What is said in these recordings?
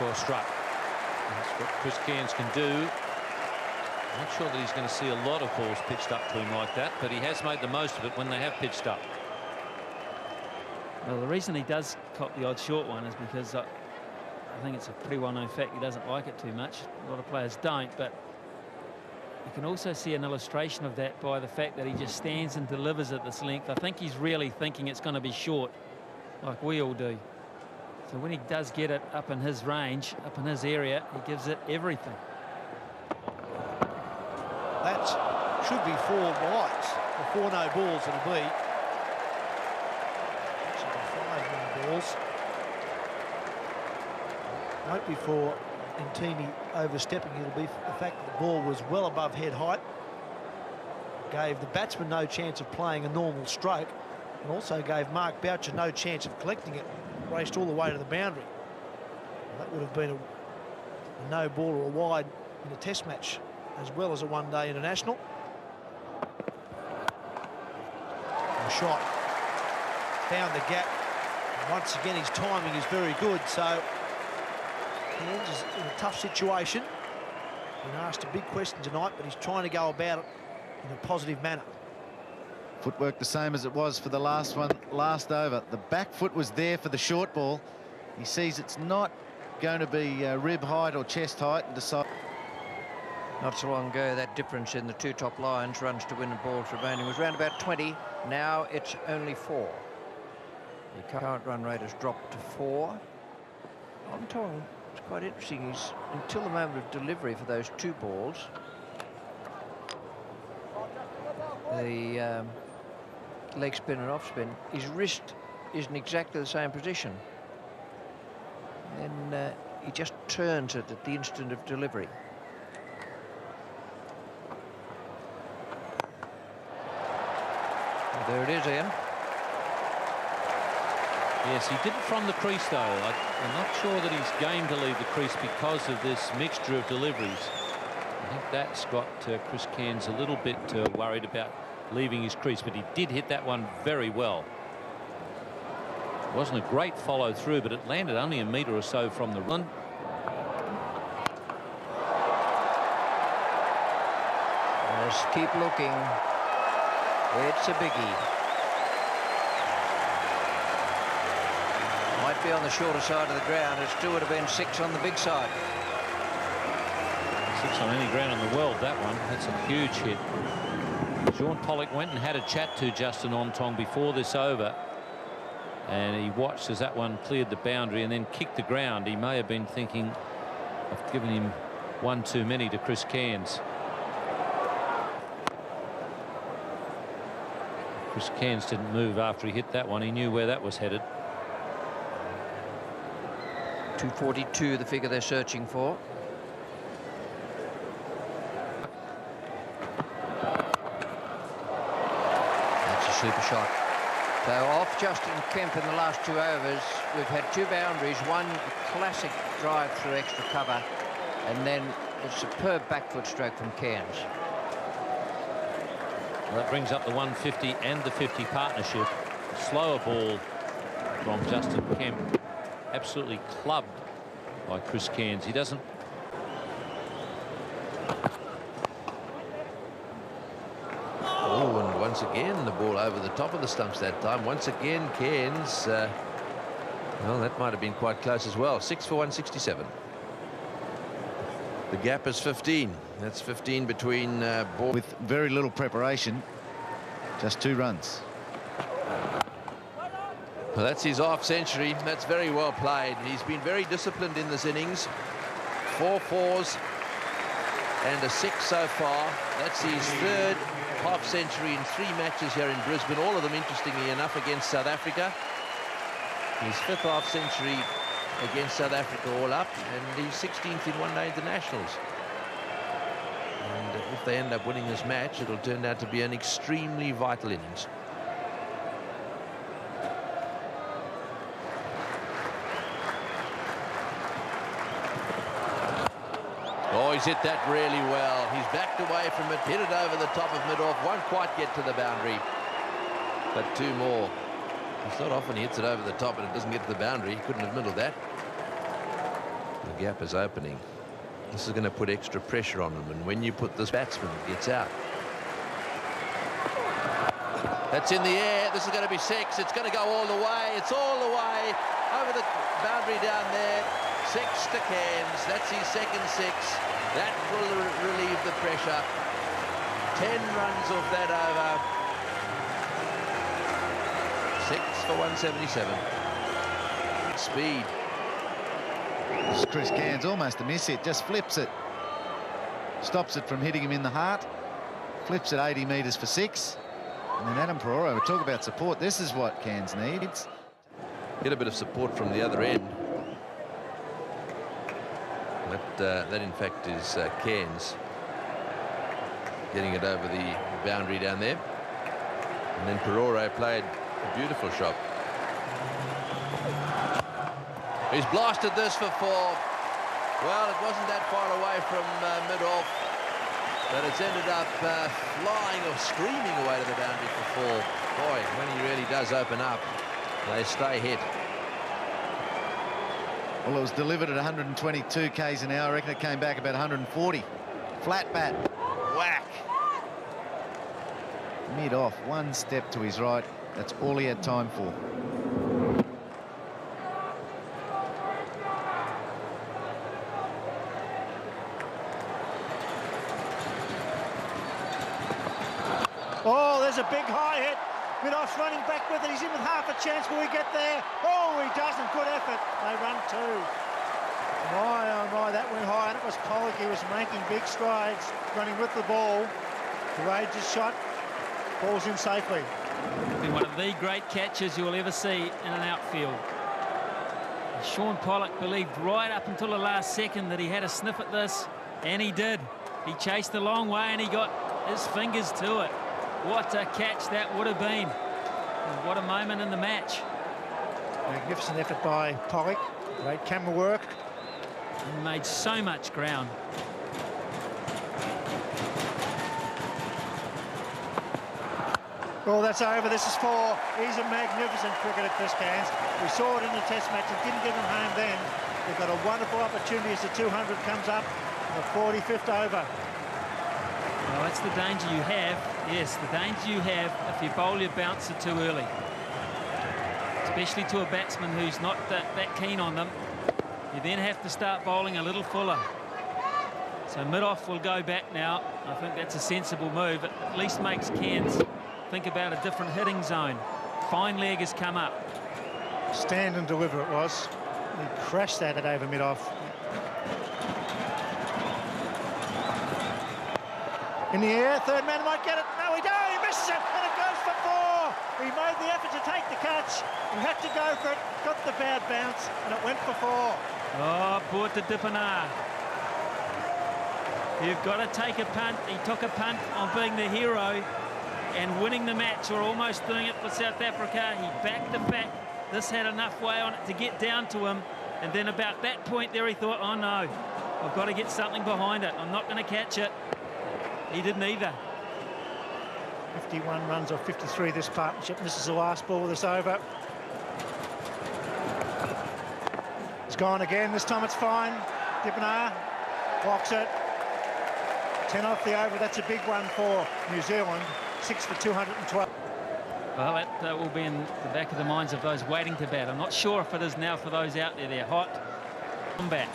Well struck. That's what Chris Cairns can do. I'm not sure that he's going to see a lot of balls pitched up to him like that, but he has made the most of it when they have pitched up. Well, the reason he does cop the odd short one is because I think it's a pretty well-known fact he doesn't like it too much. A lot of players don't, but you can also see an illustration of that by the fact that he just stands and delivers at this length. I think he's really thinking it's going to be short, like we all do. So when he does get it up in his range, up in his area, he gives it everything. That should be 4 wides, or 4 no balls it'll be. Should be 5 no balls. Won't be for Intini overstepping, it'll be the fact that the ball was well above head height. Gave the batsman no chance of playing a normal stroke, and also gave Mark Boucher no chance of collecting it. Raced all the way to the boundary. That would have been a no ball or a wide in a test match, as well as a one-day international. And the shot found the gap. And once again, his timing is very good. So Cairns is in a tough situation. Been asked a big question tonight, but he's trying to go about it in a positive manner. Footwork the same as it was for the last one, last over. The back foot was there for the short ball. He sees it's not going to be rib height or chest height and decides. Not so long ago, that difference in the 2 top lines, runs to win and balls remaining, was around about 20. Now it's only 4. The current run rate has dropped to 4. On Tong, it's quite interesting. He's, until the moment of delivery for those 2 balls, the leg spin and off spin, his wrist is in exactly the same position. Then he just turns it at the instant of delivery. Well, there it is, Ian. Yes, he did it from the crease, though. I'm not sure that he's game to leave the crease because of this mixture of deliveries. I think that's got Chris Cairns a little bit worried about leaving his crease, but he did hit that one very well. It wasn't a great follow through, but it landed only a metre or so from the run. Let's keep looking. It's a biggie. Might be on the shorter side of the ground. It still would have been 6 on the big side. 6 on any ground in the world, that one. That's a huge hit. Sean Pollock went and had a chat to Justin Ontong before this over, and he watched as that one cleared the boundary and then kicked the ground. He may have been thinking of giving him 1 too many to Chris Cairns. Chris Cairns didn't move after he hit that one. He knew where that was headed. 242, the figure they're searching for. Super shot. So off Justin Kemp in the last 2 overs. We've had 2 boundaries, one a classic drive through extra cover, and then a superb back foot stroke from Cairns. Well, that brings up the 150 and the 50 partnership. Slower ball from Justin Kemp, absolutely clubbed by Chris Cairns. He doesn't. Oh, and once again the ball over the top of the stumps that time. Once again Cairns, well, that might have been quite close as well. 6 for 167. The gap is 15. That's 15 between ball. With very little preparation, just 2 runs. Well, that's his half century. That's very well played. He's been very disciplined in this innings. 4 fours and a 6 so far. That's his 3rd half century in 3 matches here in Brisbane, all of them interestingly enough against South Africa. His 5th half century against South Africa all up, and he's 16th in one-day internationals. And if they end up winning this match, it'll turn out to be an extremely vital innings. Oh, he's hit that really well. He's backed away from it, hit it over the top of mid-off. Won't quite get to the boundary, but 2 more. It's not often he hits it over the top and it doesn't get to the boundary. He couldn't have middled that. The gap is opening. This is going to put extra pressure on them, and when you put this batsman gets out. That's in the air. This is going to be 6. It's going to go all the way. It's all the way over the boundary down there. 6 to Cairns. That's his second 6. That will relieve the pressure. 10 runs off that over. 6 for 177. Speed. This is Chris Cairns, almost a miss hit, just flips it. Stops it from hitting him in the heart. Flips it 80 metres for 6. And then Adam Perora, we talk about support. This is what Cairns needs. Get a bit of support from the other end. That in fact is Cairns getting it over the boundary down there. And then Perora played a beautiful shot. He's blasted this for 4. Well, it wasn't that far away from mid-off, but it's ended up flying or screaming away to the boundary for 4. Boy, when he really does open up, they stay hit. Well, it was delivered at 122 k's an hour. I reckon it came back about 140. Flat bat. Whack. Mid-off, 1 step to his right. That's all he had time for. Oh, there's a big high hit. Mid-off's running back with it. He's in with half a chance. Will he get there? Oh, he doesn't. Good effort. They run 2. My, oh my, that went high, and it was Pollock. He was making big strides, running with the ball. Courageous shot. Ball's in safely. Be one of the great catches you'll ever see in an outfield. Sean Pollock believed right up until the last second that he had a sniff at this, and he did. He chased a long way, and he got his fingers to it. What a catch that would have been. And what a moment in the match. Magnificent effort by Pollock. Great camera work. He made so much ground. Oh, that's over. This is 4. He's a magnificent cricketer, Chris Cairns. We saw it in the test match. It didn't get him home then. They've got a wonderful opportunity as the 200 comes up. The 45th over. Well, that's the danger you have. Yes, the danger you have if you bowl your bouncer too early. Especially to a batsman who's not that keen on them. You then have to start bowling a little fuller. So mid-off will go back now. I think that's a sensible move. It at least makes Cairns think about a different hitting zone. Fine leg has come up. Stand and deliver it was. He crashed that at over mid-off. In the air, third man might get it. No, he don't. He misses it, and it goes for 4. He made the effort to take the catch. He had to go for it. Got the bad bounce, and it went for 4. Oh, poor to Dippenar. You've got to take a punt. He took a punt on being the hero and winning the match, or almost doing it for South Africa. He backed the fact this had enough way on it to get down to him, and then about that point there he thought, oh no, I've got to get something behind it. I'm not going to catch it. He didn't either. 51 runs off 53 this partnership. This is the last ball of this over. It's gone again. This time it's fine. Dippenar blocks it. 10 off the over. That's a big one for New Zealand. 6 for 212. Well, that will be in the back of the minds of those waiting to bat. I'm not sure if it is now for those out there. They're hot. Come back.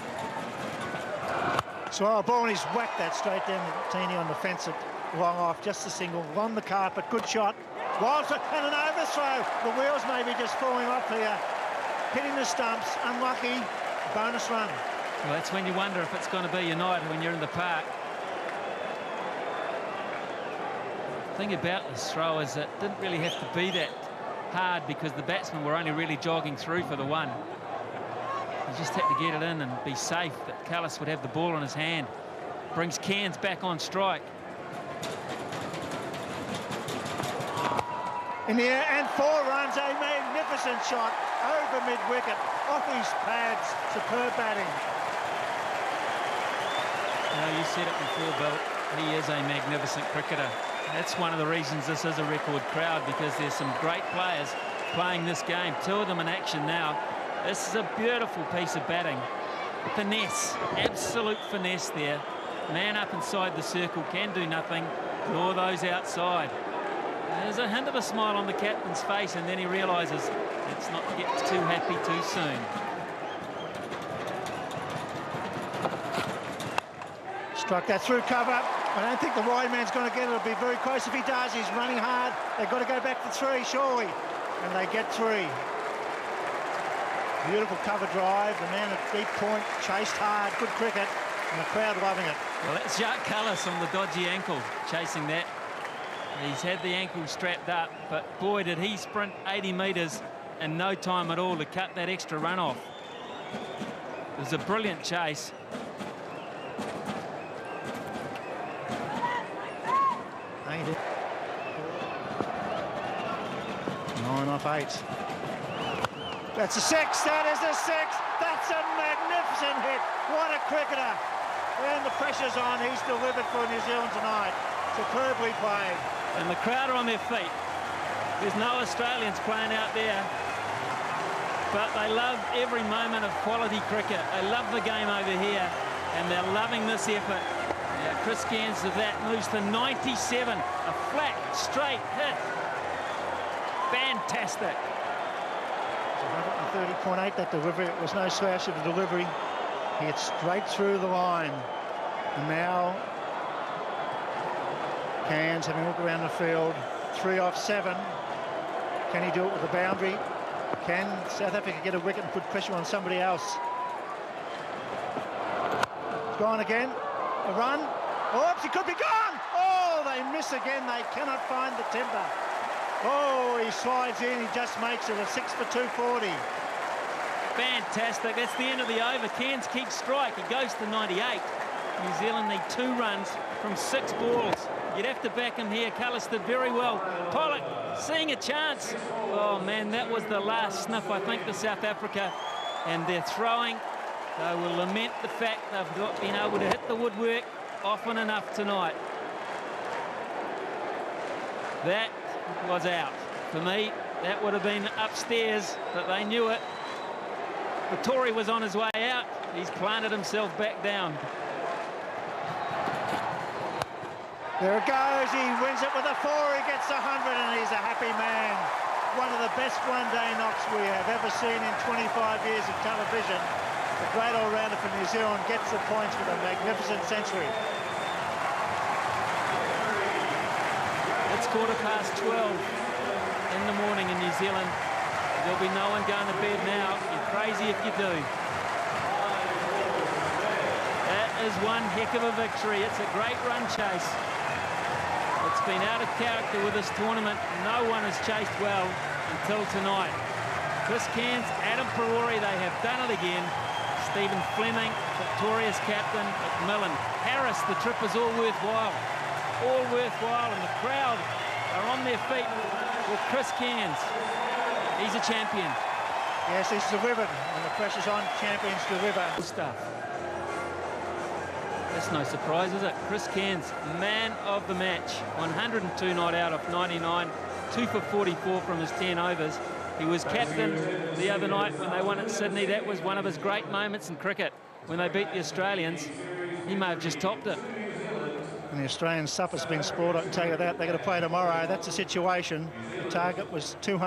So ball, and he's whacked that straight down the teeny on the fence at long off. Just a single on the carpet. Good shot. Wild shot and an overthrow. The wheels may be just falling off here. Hitting the stumps. Unlucky. Bonus run. Well, that's when you wonder if it's going to be your night when you're in the park. The thing about this throw is it didn't really have to be that hard because the batsmen were only really jogging through for the one. He just had to get it in and be safe that Callis would have the ball in his hand. Brings Cairns back on strike. In the air, and 4 runs. A magnificent shot over mid-wicket. Off his pads. Superb batting. You said it before, Bill. He is a magnificent cricketer. That's one of the reasons this is a record crowd, because there's some great players playing this game. 2 of them in action now. This is a beautiful piece of batting. finesse, absolute finesse there. Man up inside the circle can do nothing, nor those outside. There's a hint of a smile on the captain's face, and then he realises it's not to get too happy too soon. Struck that through cover. I don't think the wide man's going to get it. It'll be very close if he does. He's running hard. They've got to go back to 3, surely. And they get 3. Beautiful cover drive. The man at deep point chased hard. Good cricket. And the crowd loving it. Well, that's Jacques Callis on the dodgy ankle, chasing that. He's had the ankle strapped up, but boy, did he sprint 80 metres in no time at all to cut that extra run off. It was a brilliant chase. Ain't it? 9 off 8. That's a 6. That is a 6. That's a magnificent hit. What a cricketer. When the pressure's on, he's delivered for New Zealand tonight. Superbly played. And the crowd are on their feet. There's no Australians playing out there, but they love every moment of quality cricket. They love the game over here, and they're loving this effort. Now, Chris Cairns of that moves to 97. A flat, straight hit. Fantastic. 130.8, that delivery. It was no slash of a delivery. He hit straight through the line. And now Cairns having a look around the field. 3 off 7. Can he do it with the boundary? Can South Africa get a wicket and put pressure on somebody else? It's gone again. A run. Oops, he could be gone. Oh, they miss again. They cannot find the timber. Oh, he slides in. He just makes it a 6 for 240. Fantastic. That's the end of the over. Cairns keeps strike. He goes to 98. New Zealand need 2 runs from 6 balls. You'd have to back him here. Callis did very well. Pollock seeing a chance. Oh, man, that was the last sniff, I think, for South Africa. And they're throwing. They will lament the fact they've not been able to hit the woodwork often enough tonight. That was out. For me, that would have been upstairs, but they knew it. Vittori was on his way out. He's planted himself back down. There it goes. He wins it with a 4. He gets 100, and he's a happy man. One of the best one-day knocks we have ever seen in 25 years of television. The great all-rounder for New Zealand gets the points with a magnificent century. It's 12:15 in the morning in New Zealand. There'll be no one going to bed now. You're crazy if you do. That is one heck of a victory. It's a great run chase. It's been out of character with this tournament. No one has chased well until tonight. Chris Cairns, Adam Perori, they have done it again. Stephen Fleming, Victoria's captain, McMillan. Harris, the trip is all worthwhile. All worthwhile, and the crowd are on their feet with Chris Cairns. He's a champion. Yes, he's delivered. When the pressure's on, champions deliver. Stuff. That's no surprise, is it? Chris Cairns, man of the match. 102 not out of 99. 2 for 44 from his 10 overs. He was captain the other night when they won at Sydney. That was one of his great moments in cricket. When they beat the Australians, he may have just topped it. And the Australian supper's been spoiled, I can tell you that. They're going to play tomorrow. That's the situation. The target was 200.